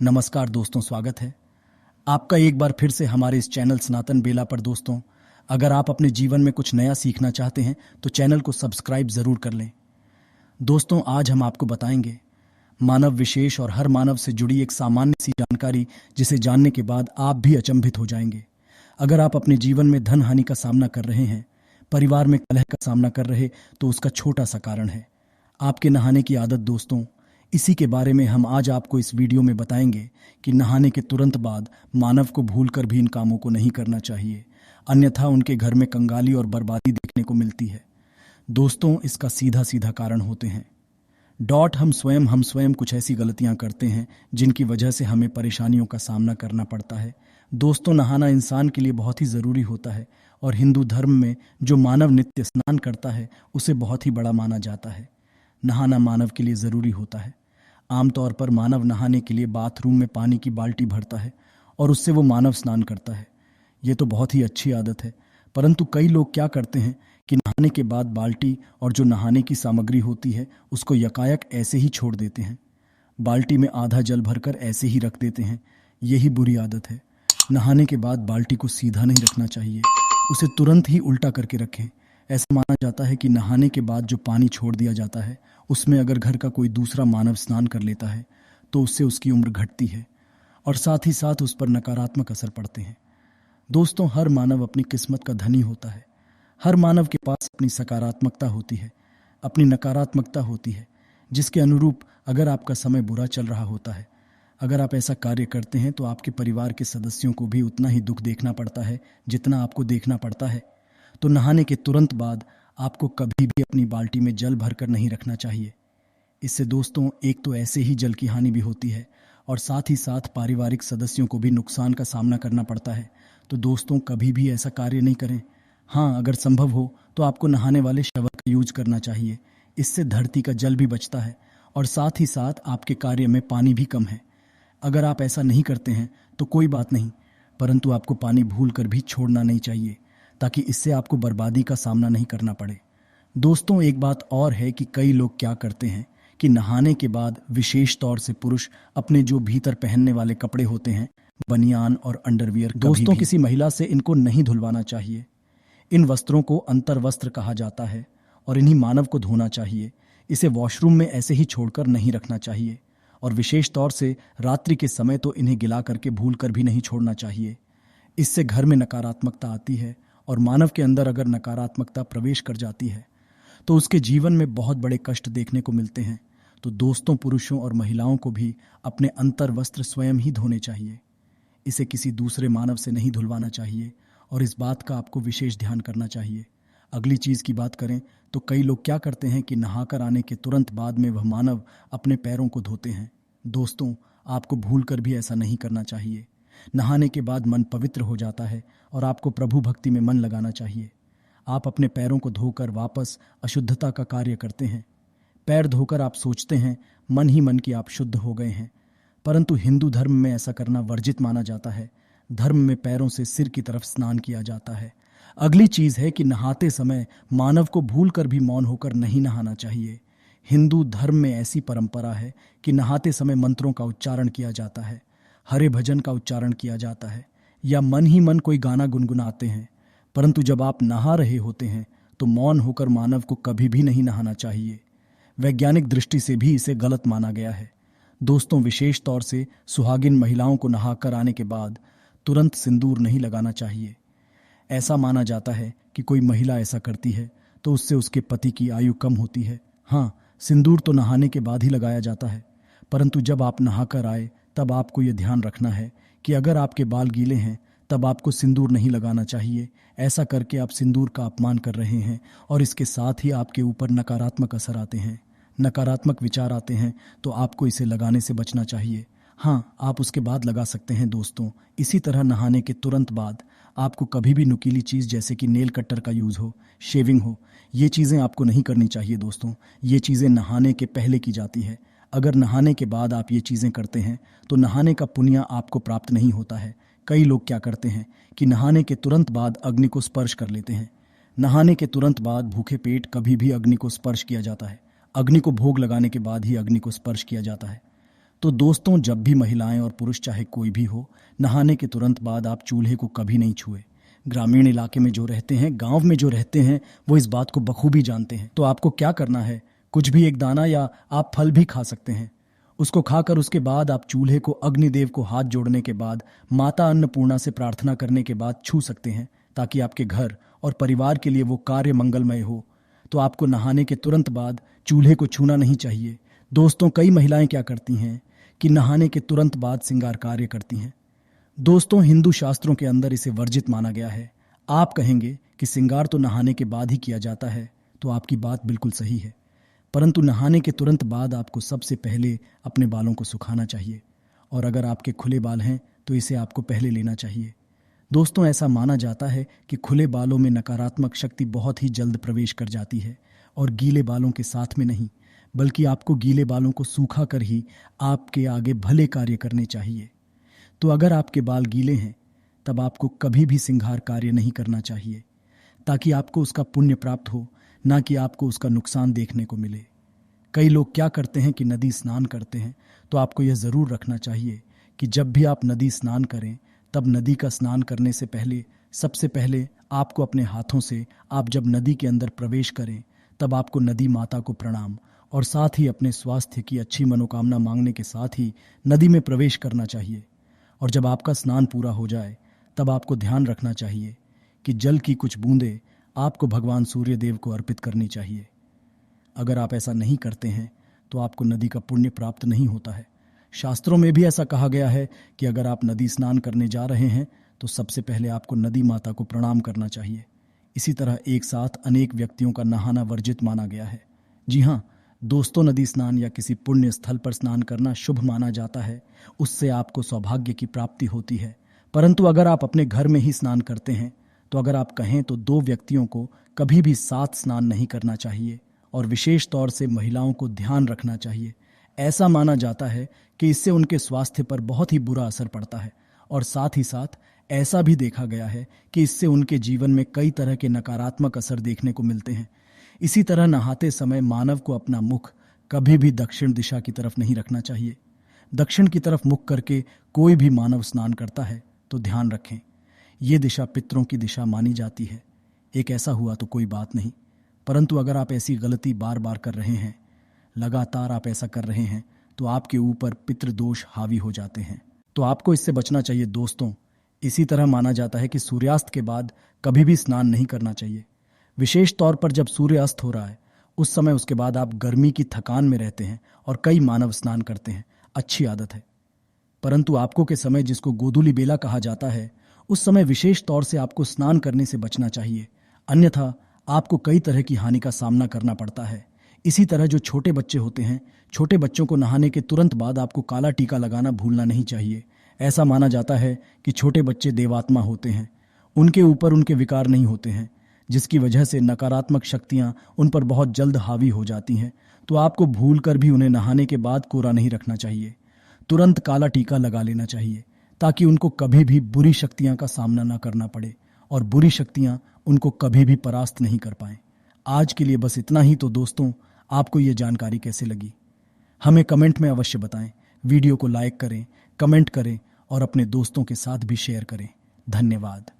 नमस्कार दोस्तों, स्वागत है आपका एक बार फिर से हमारे इस चैनल सनातन बेला पर। दोस्तों, अगर आप अपने जीवन में कुछ नया सीखना चाहते हैं तो चैनल को सब्सक्राइब जरूर कर लें। दोस्तों, आज हम आपको बताएंगे मानव विशेष और हर मानव से जुड़ी एक सामान्य सी जानकारी, जिसे जानने के बाद आप भी अचंभित हो जाएंगे। अगर आप अपने जीवन में धन हानि का सामना कर रहे हैं, परिवार में कलह का सामना कर रहे, तो उसका छोटा सा कारण है आपके नहाने की आदत। दोस्तों, इसी के बारे में हम आज आपको इस वीडियो में बताएंगे कि नहाने के तुरंत बाद मानव को भूलकर भी इन कामों को नहीं करना चाहिए, अन्यथा उनके घर में कंगाली और बर्बादी देखने को मिलती है। दोस्तों, इसका सीधा सीधा कारण होते हैं हम स्वयं कुछ ऐसी गलतियां करते हैं जिनकी वजह से हमें परेशानियों का सामना करना पड़ता है। दोस्तों, नहाना इंसान के लिए बहुत ही ज़रूरी होता है और हिंदू धर्म में जो मानव नित्य स्नान करता है उसे बहुत ही बड़ा माना जाता है। नहाना मानव के लिए ज़रूरी होता है। आमतौर पर मानव नहाने के लिए बाथरूम में पानी की बाल्टी भरता है और उससे वो मानव स्नान करता है। ये तो बहुत ही अच्छी आदत है, परंतु कई लोग क्या करते हैं कि नहाने के बाद बाल्टी और जो नहाने की सामग्री होती है उसको यकायक ऐसे ही छोड़ देते हैं। बाल्टी में आधा जल भरकर ऐसे ही रख देते हैं। यही बुरी आदत है। नहाने के बाद बाल्टी को सीधा नहीं रखना चाहिए, उसे तुरंत ही उल्टा करके रखें। ऐसा माना जाता है कि नहाने के बाद जो पानी छोड़ दिया जाता है उसमें अगर घर का कोई दूसरा मानव स्नान कर लेता है तो उससे उसकी उम्र घटती है और साथ ही साथ उस पर नकारात्मक असर पड़ते हैं। दोस्तों, हर मानव अपनी किस्मत का धनी होता है। हर मानव के पास अपनी सकारात्मकता होती है, अपनी नकारात्मकता होती है, जिसके अनुरूप अगर आपका समय बुरा चल रहा होता है, अगर आप ऐसा कार्य करते हैं तो आपके परिवार के सदस्यों को भी उतना ही दुख देखना पड़ता है जितना आपको देखना पड़ता है। तो नहाने के तुरंत बाद आपको कभी भी अपनी बाल्टी में जल भरकर नहीं रखना चाहिए। इससे दोस्तों, एक तो ऐसे ही जल की हानि भी होती है और साथ ही साथ पारिवारिक सदस्यों को भी नुकसान का सामना करना पड़ता है। तो दोस्तों, कभी भी ऐसा कार्य नहीं करें। हाँ, अगर संभव हो तो आपको नहाने वाले शॉवर का यूज करना चाहिए। इससे धरती का जल भी बचता है और साथ ही साथ आपके कार्य में पानी भी कम है। अगर आप ऐसा नहीं करते हैं तो कोई बात नहीं, परंतु आपको पानी भूल कर भी छोड़ना नहीं चाहिए, ताकि इससे आपको बर्बादी का सामना नहीं करना पड़े। दोस्तों, एक बात और है कि कई लोग क्या करते हैं कि नहाने के बाद विशेष तौर से पुरुष अपने जो भीतर पहनने वाले कपड़े होते हैं, बनियान और अंडरवियर, दोस्तों किसी महिला से इनको नहीं धुलवाना चाहिए। इन वस्त्रों को अंतर वस्त्र कहा जाता है और इन्हीं मानव को धोना चाहिए। इसे वॉशरूम में ऐसे ही छोड़कर नहीं रखना चाहिए और विशेष तौर से रात्रि के समय तो इन्हें गिला करके भूल कर भी नहीं छोड़ना चाहिए। इससे घर में नकारात्मकता आती है और मानव के अंदर अगर नकारात्मकता प्रवेश कर जाती है तो उसके जीवन में बहुत बड़े कष्ट देखने को मिलते हैं। तो दोस्तों, पुरुषों और महिलाओं को भी अपने अंतर वस्त्र स्वयं ही धोने चाहिए। इसे किसी दूसरे मानव से नहीं धुलवाना चाहिए और इस बात का आपको विशेष ध्यान करना चाहिए। अगली चीज़ की बात करें तो कई लोग क्या करते हैं कि नहाकर आने के तुरंत बाद में वह मानव अपने पैरों को धोते हैं। दोस्तों, आपको भूल कर भी ऐसा नहीं करना चाहिए। नहाने के बाद मन पवित्र हो जाता है और आपको प्रभु भक्ति में मन लगाना चाहिए। आप अपने पैरों को धोकर वापस अशुद्धता का कार्य करते हैं। पैर धोकर आप सोचते हैं मन ही मन कि आप शुद्ध हो गए हैं, परंतु हिंदू धर्म में ऐसा करना वर्जित माना जाता है। धर्म में पैरों से सिर की तरफ स्नान किया जाता है। अगली चीज़ है कि नहाते समय मानव को भूल कर भी मौन होकर नहीं नहाना चाहिए। हिंदू धर्म में ऐसी परंपरा है कि नहाते समय मंत्रों का उच्चारण किया जाता है, हरे भजन का उच्चारण किया जाता है या मन ही मन कोई गाना गुनगुनाते हैं। परंतु जब आप नहा रहे होते हैं तो मौन होकर मानव को कभी भी नहीं नहाना चाहिए। वैज्ञानिक दृष्टि से भी इसे गलत माना गया है। दोस्तों, विशेष तौर से सुहागिन महिलाओं को नहाकर आने के बाद तुरंत सिंदूर नहीं लगाना चाहिए। ऐसा माना जाता है कि कोई महिला ऐसा करती है तो उससे उसके पति की आयु कम होती है। हाँ, सिंदूर तो नहाने के बाद ही लगाया जाता है, परंतु जब आप नहाकर आए तब आपको ये ध्यान रखना है कि अगर आपके बाल गीले हैं तब आपको सिंदूर नहीं लगाना चाहिए। ऐसा करके आप सिंदूर का अपमान कर रहे हैं और इसके साथ ही आपके ऊपर नकारात्मक असर आते हैं, नकारात्मक विचार आते हैं, तो आपको इसे लगाने से बचना चाहिए। हाँ, आप उसके बाद लगा सकते हैं। दोस्तों, इसी तरह नहाने के तुरंत बाद आपको कभी भी नुकीली चीज़ जैसे कि नेल कटर का यूज़ हो, शेविंग हो, ये चीज़ें आपको नहीं करनी चाहिए। दोस्तों, ये चीज़ें नहाने के पहले की जाती है। अगर नहाने के बाद आप ये चीज़ें करते हैं तो नहाने का पुण्य आपको प्राप्त नहीं होता है। कई लोग क्या करते हैं कि नहाने के तुरंत बाद अग्नि को स्पर्श कर लेते हैं। नहाने के तुरंत बाद भूखे पेट कभी भी अग्नि को स्पर्श किया जाता है। अग्नि को भोग लगाने के बाद ही अग्नि को स्पर्श किया जाता है। तो दोस्तों, जब भी महिलाएं और पुरुष चाहे कोई भी हो, नहाने के तुरंत बाद आप चूल्हे को कभी नहीं छुए। ग्रामीण इलाके में जो रहते हैं, गांव में जो रहते हैं, वो इस बात को बखूबी जानते हैं। तो आपको क्या करना है, कुछ भी एक दाना या आप फल भी खा सकते हैं। उसको खाकर उसके बाद आप चूल्हे को अग्निदेव को हाथ जोड़ने के बाद, माता अन्नपूर्णा से प्रार्थना करने के बाद छू सकते हैं, ताकि आपके घर और परिवार के लिए वो कार्य मंगलमय हो। तो आपको नहाने के तुरंत बाद चूल्हे को छूना नहीं चाहिए। दोस्तों, कई महिलाएं क्या करती हैं कि नहाने के तुरंत बाद श्रृंगार कार्य करती हैं। दोस्तों, हिंदू शास्त्रों के अंदर इसे वर्जित माना गया है। आप कहेंगे कि श्रृंगार तो नहाने के बाद ही किया जाता है, तो आपकी बात बिल्कुल सही है। परंतु नहाने के तुरंत बाद आपको सबसे पहले अपने बालों को सुखाना चाहिए, और अगर आपके खुले बाल हैं तो इसे आपको पहले लेना चाहिए। दोस्तों, ऐसा माना जाता है कि खुले बालों में नकारात्मक शक्ति बहुत ही जल्द प्रवेश कर जाती है, और गीले बालों के साथ में नहीं, बल्कि आपको गीले बालों को सूखा कर ही आपके आगे भले कार्य करने चाहिए। तो अगर आपके बाल गीले हैं, तब आपको कभी भी श्रृंगार कार्य नहीं करना चाहिए, ताकि आपको उसका पुण्य प्राप्त हो, ना कि आपको उसका नुकसान देखने को मिले। कई लोग क्या करते हैं कि नदी स्नान करते हैं, तो आपको यह ज़रूर रखना चाहिए कि जब भी आप नदी स्नान करें, तब नदी का स्नान करने से पहले सबसे पहले आपको अपने हाथों से, आप जब नदी के अंदर प्रवेश करें, तब आपको नदी माता को प्रणाम, और साथ ही अपने स्वास्थ्य की अच्छी मनोकामना मांगने के साथ ही नदी में प्रवेश करना चाहिए। और जब आपका स्नान पूरा हो जाए, तब आपको ध्यान रखना चाहिए कि जल की कुछ बूंदें आपको भगवान सूर्य देव को अर्पित करनी चाहिए। अगर आप ऐसा नहीं करते हैं तो आपको नदी का पुण्य प्राप्त नहीं होता है। शास्त्रों में भी ऐसा कहा गया है कि अगर आप नदी स्नान करने जा रहे हैं तो सबसे पहले आपको नदी माता को प्रणाम करना चाहिए। इसी तरह एक साथ अनेक व्यक्तियों का नहाना वर्जित माना गया है। जी हाँ दोस्तों, नदी स्नान या किसी पुण्य स्थल पर स्नान करना शुभ माना जाता है। उससे आपको सौभाग्य की प्राप्ति होती है। परंतु अगर आप अपने घर में ही स्नान करते हैं, तो अगर आप कहें तो 2 व्यक्तियों को कभी भी साथ स्नान नहीं करना चाहिए, और विशेष तौर से महिलाओं को ध्यान रखना चाहिए। ऐसा माना जाता है कि इससे उनके स्वास्थ्य पर बहुत ही बुरा असर पड़ता है, और साथ ही साथ ऐसा भी देखा गया है कि इससे उनके जीवन में कई तरह के नकारात्मक असर देखने को मिलते हैं। इसी तरह नहाते समय मानव को अपना मुख कभी भी दक्षिण दिशा की तरफ नहीं रखना चाहिए। दक्षिण की तरफ मुख करके कोई भी मानव स्नान करता है तो ध्यान रखें, ये दिशा पितरों की दिशा मानी जाती है। एक ऐसा हुआ तो कोई बात नहीं, परंतु अगर आप ऐसी गलती बार बार कर रहे हैं, लगातार आप ऐसा कर रहे हैं, तो आपके ऊपर पितृदोष हावी हो जाते हैं। तो आपको इससे बचना चाहिए दोस्तों। इसी तरह माना जाता है कि सूर्यास्त के बाद कभी भी स्नान नहीं करना चाहिए। विशेष तौर पर जब सूर्य अस्त हो रहा है, उस समय उसके बाद आप गर्मी की थकान में रहते हैं और कई मानव स्नान करते हैं। अच्छी आदत है, परंतु आपको के समय, जिसको गोधूली बेला कहा जाता है, उस समय विशेष तौर से आपको स्नान करने से बचना चाहिए, अन्यथा आपको कई तरह की हानि का सामना करना पड़ता है। इसी तरह जो छोटे बच्चे होते हैं, छोटे बच्चों को नहाने के तुरंत बाद आपको काला टीका लगाना भूलना नहीं चाहिए। ऐसा माना जाता है कि छोटे बच्चे देवात्मा होते हैं, उनके ऊपर उनके विकार नहीं होते हैं, जिसकी वजह से नकारात्मक शक्तियां उन पर बहुत जल्द हावी हो जाती हैं। तो आपको भूल कर भी उन्हें नहाने के बाद कोरा नहीं रखना चाहिए, तुरंत काला टीका लगा लेना चाहिए, ताकि उनको कभी भी बुरी शक्तियां का सामना न करना पड़े और बुरी शक्तियां उनको कभी भी परास्त नहीं कर पाएं। आज के लिए बस इतना ही। तो दोस्तों, आपको ये जानकारी कैसे लगी, हमें कमेंट में अवश्य बताएं। वीडियो को लाइक करें, कमेंट करें और अपने दोस्तों के साथ भी शेयर करें। धन्यवाद।